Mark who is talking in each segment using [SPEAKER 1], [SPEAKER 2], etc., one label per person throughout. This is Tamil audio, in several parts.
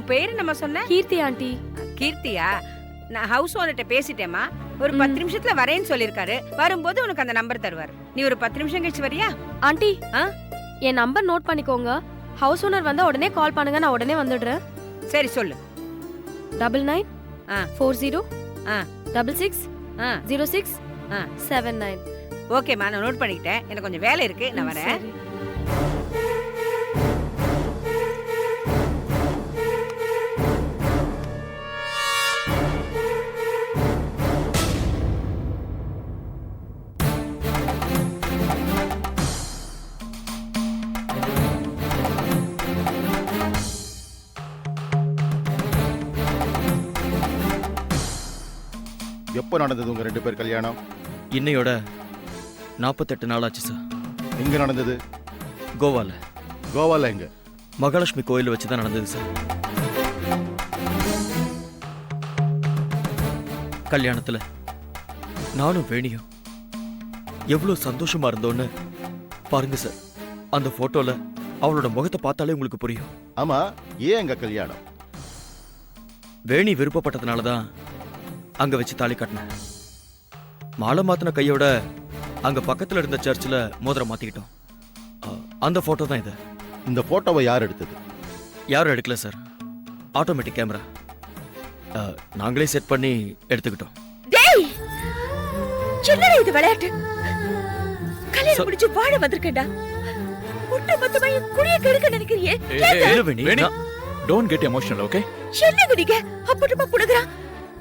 [SPEAKER 1] உன் பேரு நம்ம சொன்ன?
[SPEAKER 2] கீர்த்தி ஆண்டி.
[SPEAKER 1] கீர்த்தியா? நான் ஹவுஸ் ஓனர்ட்ட பேசிட்டேமா. ஒரு 10 நிமிஷத்துல வரேன்னு சொல்லிருக்காரு. வரும்போது உனக்கு அந்த நம்பர் தருவார். நீ ஒரு 10 நிமிஷம் கழிச்சு வரியா?
[SPEAKER 2] ஆண்டி என் நம்பர் நோட் பண்ணிக்கோங்க. ஹவுஸ் ஓனர் வந்தா உடனே கால் பண்ணுங்க, நான் உடனே வந்துடுறேன்.
[SPEAKER 1] சரி சொல்லு.
[SPEAKER 2] 99 40
[SPEAKER 1] ஆ
[SPEAKER 2] 66 06 79.
[SPEAKER 1] ஓகேம்மா, நான் நோட் பண்ணிக்கிட்டேன். எனக்கு கொஞ்சம் வேலை இருக்கு, நான் வரேன்.
[SPEAKER 2] சரி.
[SPEAKER 3] எப்போ நடந்தது உங்க 2 பேர் கல்யாணம்?
[SPEAKER 4] இன்னையோட 48 நாள் ஆச்சு சார்.
[SPEAKER 3] எங்க நடந்தது?
[SPEAKER 4] கோவால.
[SPEAKER 3] கோவால எங்க?
[SPEAKER 4] மகாலட்சுமி கோயில் வச்சு தான் நடந்தது சார். கல்யாணத்துல நானும் வேணியும் எவ்வளவு சந்தோஷமா இருந்தோன்னு பாருங்க சார். அந்த போட்டோல அவளோட முகத்தை பார்த்தாலே உங்களுக்கு புரியும்.
[SPEAKER 3] ஆமா, ஏன் எங்க கல்யாணம்?
[SPEAKER 4] வேணி விருப்பப்பட்டதுனாலதான் அங்க வச்சு தாலி கட்டினேன். மாலை மாத்தின கையோட அங்க பக்கத்துல இருந்த சர்ச்சில் மோதிரம் மாத்திக்கிட்டோம். அந்த போட்டோ தான் இது.
[SPEAKER 3] இந்த போட்டோவை யார் எடுத்தது?
[SPEAKER 4] யாரும் எடுக்கல சார். ஆட்டோமேட்டிக் கேமரா நாங்களே செட் பண்ணி எடுத்துக்கிட்டோம்.
[SPEAKER 5] டேய், என்னடா இது விளையாட்டு? கல்யாணம் முடிச்சு வாழ வந்திருக்கேன்டா. ஒட்டு மொத்தமா என் குடிய கெடுக்க நினைக்கிறியே?
[SPEAKER 4] வேணி,
[SPEAKER 6] டோன்ட் கெட் எமோஷனல், ஓகே?
[SPEAKER 5] என்னங்க நீங்க அப்பட்டமா புடுங்கறா?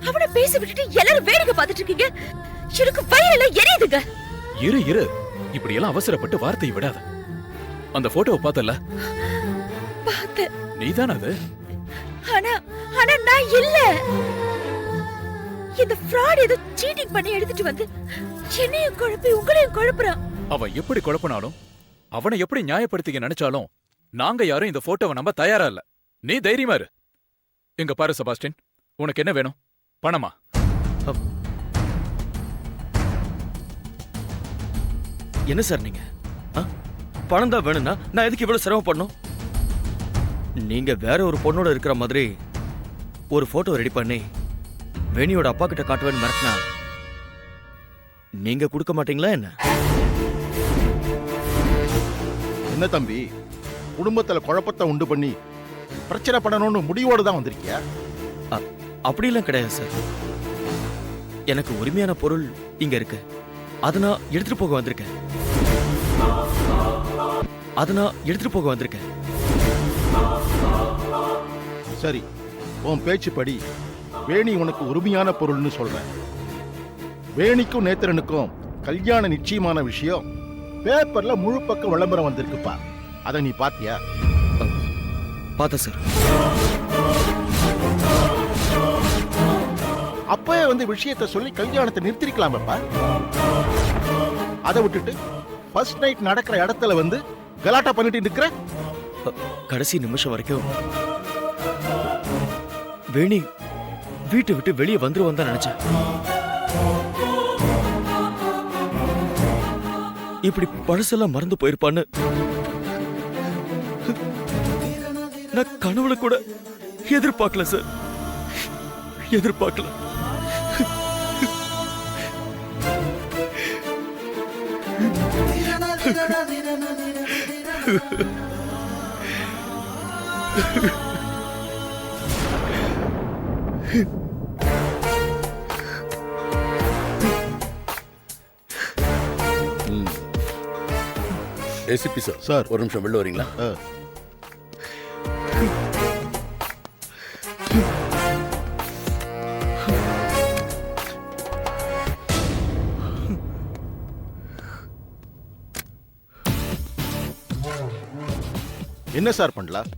[SPEAKER 5] அவனை பேச விட்டுட்டு எல்லாரும் வேடிக்கை பார்த்துட்டு இருக்கீங்க. எனக்கு வயிறெல்லாம் எரியுதுங்க.
[SPEAKER 6] இரு, இப்படி எல்லாம் அவசரப்பட்டு வார்த்தையை விடாத. அந்த போட்டோவை பார்த்தல?
[SPEAKER 5] பார்த்த.
[SPEAKER 6] நீதான அது?
[SPEAKER 5] ஆனா நான் இல்ல. இந்த ஃப்ராட் ஏதோ சீட்டிங் பண்ணி எடுத்துட்டு வந்து என்னையும் குழப்பி உங்களையும் குழப்புறான்.
[SPEAKER 6] அவன் எப்படி குழப்பினாலும், அவனை எப்படி நியாயப்படுத்திக்க நினைச்சாலும், நாங்க யாரும் இந்த போட்டோவை நம்ப தயாரா இல்ல. நீ தைரியமா இரு. எங்க பாரு செபாஸ்டின், உனக்கு என்ன வேணும்? பணமா?
[SPEAKER 4] என்ன சார் நீங்க? பணம் தான் வேணும்னா நான் எதுக்கு இவ்வளவு சிரமப்படணும்? நீங்க வேற ஒரு பொண்ணோட இருக்கிற மாதிரி ஒரு போட்டோ ரெடி பண்ணி வேணியோட அப்பா கிட்ட காட்டுவேன்னு மிரட்டினா நீங்க கொடுக்க மாட்டீங்களா என்ன?
[SPEAKER 3] என்ன தம்பி, குடும்பத்துல குழப்பத்தை உண்டு பண்ணி பிரச்சனை பண்ணணும்னு முடிவோடு தான் வந்திருக்கியா?
[SPEAKER 4] அப்படிலாம் கிடையாது சார். எனக்கு உரிமையான பொருள் இங்க இருக்கு. அதை நான் எடுத்துட்டு போக வந்திருக்கேன்.
[SPEAKER 3] சரி, உன் பேச்சுப்படி வேணி உனக்கு உரிமையான பொருள்னு சொல்றேன். வேணிக்கும் நேத்திரனுக்கும் கல்யாண நிச்சயமான விஷயம் பேப்பர்ல முழு பக்கம் விளம்பரம் வந்திருக்குப்பா. அதை நீ பாத்தியா?
[SPEAKER 4] பார்த்தேன் சார்.
[SPEAKER 3] அப்பவே வந்து விஷயத்தை சொல்லி கல்யாணத்தை நிறுத்திருக்கலாமப்பா. அதை விட்டுட்டு ஃபர்ஸ்ட் நைட் நடக்கிற இடத்துல வந்து கலாட்டா பண்ணிட்டு இருக்கிற.
[SPEAKER 4] கடைசி நிமிஷம் வரைக்கும் வேணி வீட்டை விட்டு வெளியே வந்துருவான் தான் நினைச்சேன். இப்படி பழசெல்லாம் மறந்து போயிருப்பான்னு நான் கனவுல கூட எதிர்பார்க்கல சார். எதிர்பார்க்கல.
[SPEAKER 7] ACP sir.
[SPEAKER 3] சார்,
[SPEAKER 7] ஒரு நிமிஷம் வெளில வரீங்களா?
[SPEAKER 3] என்ன சார் பண்ணலாம்?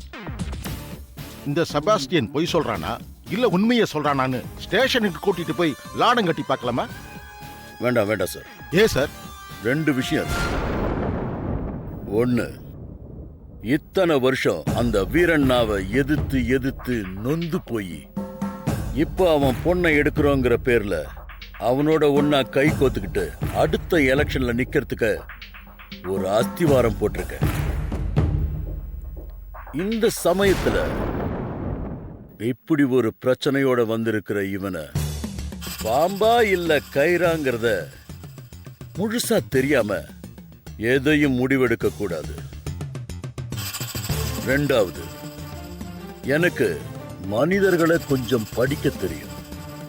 [SPEAKER 3] இந்த செபாஸ்டியன் பொய் சொல்றானா இல்ல உண்மையை சொல்றானான்னு ஸ்டேஷனுக்கு கூட்டிட்டு போய் லாடம் கட்டி பார்க்கலாமா?
[SPEAKER 7] வேண்டாம் சார்.
[SPEAKER 3] ஏன் சார்?
[SPEAKER 7] 2 விஷயம். ஒண்ணு, இத்தனை வருஷம் அந்த வீரண்ணாவை எதிர்த்து நொந்து போய் இப்ப அவன் பொண்ணை எடுக்கிறோங்கிற பேர்ல அவனோட ஒன்னா கை கோத்துக்கிட்டு அடுத்த எலெக்ஷன்ல நிக்கிறதுக்கு ஒரு அஸ்திவாரம் போட்டிருக்க. இந்த சமயத்துல இப்படி ஒரு பிரச்சனையோட வந்திருக்கிற இவனை பாம்பா இல்ல கயிறாங்கிறத முழுசா தெரியாம எதையும் முடிவெடுக்க கூடாது. ரெண்டாவது, எனக்கு மனிதர்களை கொஞ்சம் படிக்க தெரியும்.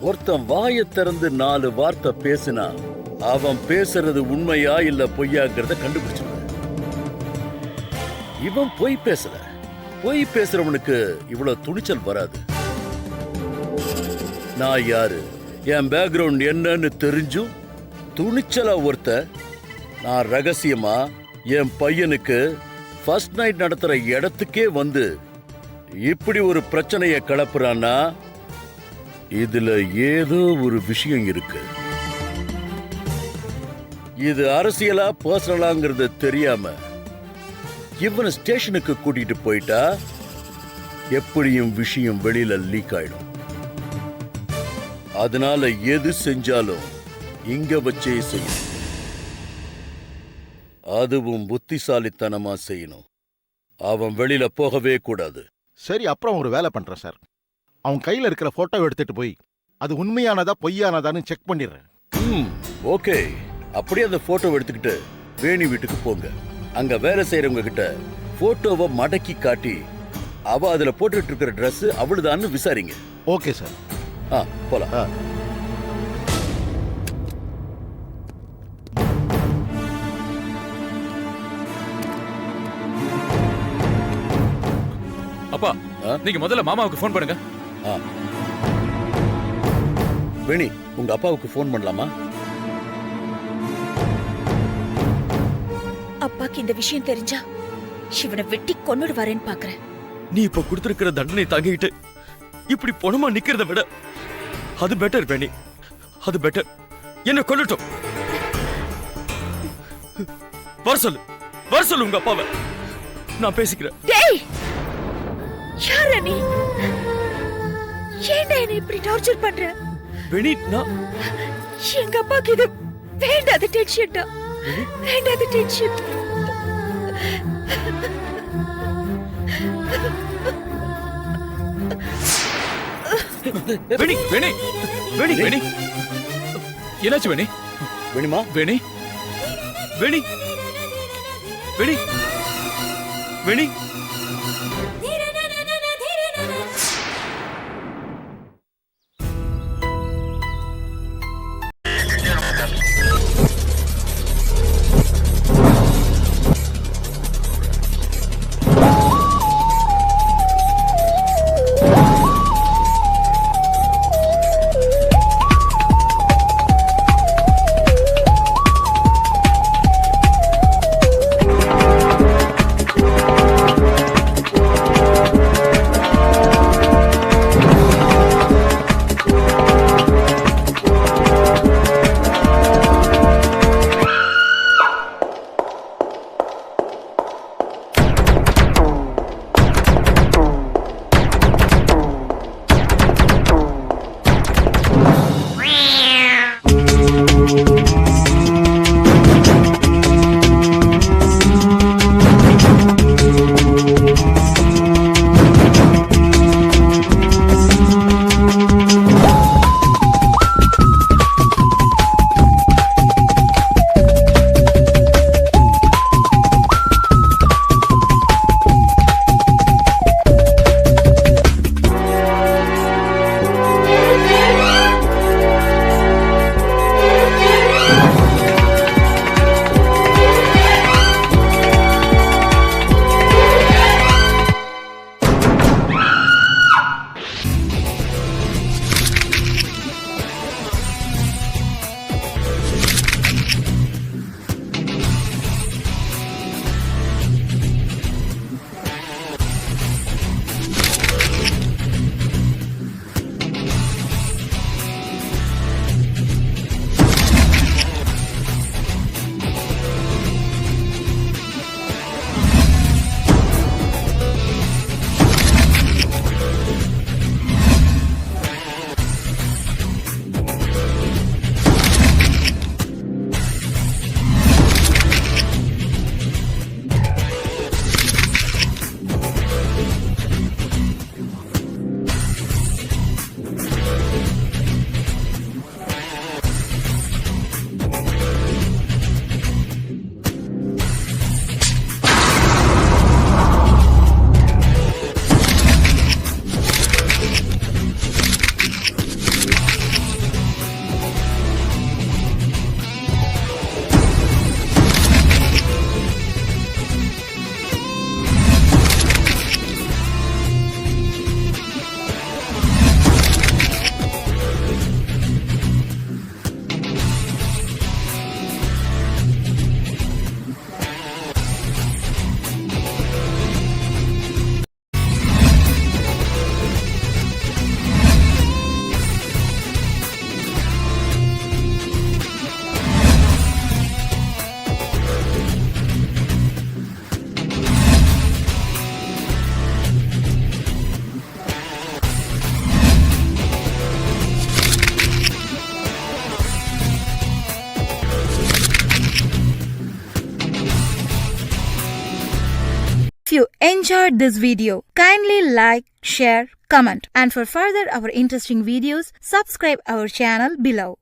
[SPEAKER 7] ஒருத்தன் வாயை திறந்து 4 வார்த்தை பேசினா அவன் பேசுறது உண்மையா இல்ல பொய்யாங்கிறத கண்டுபிடிச்சிருவேன். இவன் பொய் பேசல. பொய் பேசுறவனுக்கு இவ்வளவு துணிச்சல் வராது. நான் யாரு, என் பேக்ரவுண்ட் என்னன்னு தெரிஞ்சும் துணிச்சலா ஒருத்த நான் ரகசியமா என் பையனுக்கு ஃபர்ஸ்ட் நைட் நடத்துற இடத்துக்கே வந்து இப்படி ஒரு பிரச்சனையை கிளப்புறான்னா இதுல ஏதோ ஒரு விஷயம் இருக்கு. இது அரசியலா பர்சனலாங்கிறது தெரியாம இவனை ஸ்டேஷனுக்கு கூட்டிட்டு போயிட்டா எப்படியும் விஷயம் வெளியில லீக் ஆயிடும். அதனால எது செஞ்சாலும் இங்க வச்சே செய்யணும். அதுவும் புத்திசாலித்தனமா செய்யணும். அவன் வெளியில போகவே கூடாது.
[SPEAKER 3] சரி, அப்புறம் ஒரு வேலை பண்றேன் சார். அவன் கையில இருக்கிற போட்டோவை எடுத்துட்டு போய் அது உண்மையானதா பொய்யானதான்னு செக் பண்ணிடுறேன்.
[SPEAKER 7] ஓகே. அப்படியே அந்த போட்டோவை எடுத்துக்கிட்டு வேணி வீட்டுக்கு போங்க. அங்க வேலை செய்யறவங்க கிட்ட போட்டோவை மடக்கி காட்டி அவ அதுல போட்டுட்டு இருக்கிற Dress அவளுதான்னு விசாரிங்க.
[SPEAKER 3] Okay sir.
[SPEAKER 7] போலாம்.
[SPEAKER 6] அப்பா, நீங்க முதல்ல மாமாவுக்கு ஃபோன் பண்ணுங்க.
[SPEAKER 7] வேணி, உங்க அப்பாவுக்கு ஃபோன் பண்ணலாமா?
[SPEAKER 5] அப்பாக்கு இந்த விஷயம் தெரிஞ்சா இவனை வெட்டி கொன்னுடுவாரேன்னு பாக்குறேன்.
[SPEAKER 4] நீ இப்ப கொடுத்திருக்கிற தண்டனை தாங்கிட்டு இப்படி பொணமா நிக்கிறத விட அது பெட்டர் வேணி. அது பெட்டர். என்ன கொல்லட்டும். வர சொல்லு உங்க அப்பாவை. நான் பேசிக்கிறேன்.
[SPEAKER 5] டேய், யாரா நீ? ஏன்டா என்ன இப்படி டார்ச்சர் பண்ற?
[SPEAKER 4] வேணி, நான்
[SPEAKER 5] எங்க அப்பாக்கு இது வேண்டாத டென்ஷன்டா. வேண்டாத டென்ஷன்.
[SPEAKER 6] வேணி, வேணி, வேணி, வேணி. என்னாச்சு வேணி?
[SPEAKER 7] வேணிமா,
[SPEAKER 6] வேணி,
[SPEAKER 4] வேணி, வேணி, வேணி.
[SPEAKER 8] you enjoyed this video, kindly like, share, comment, and for further our interesting videos, subscribe our channel below.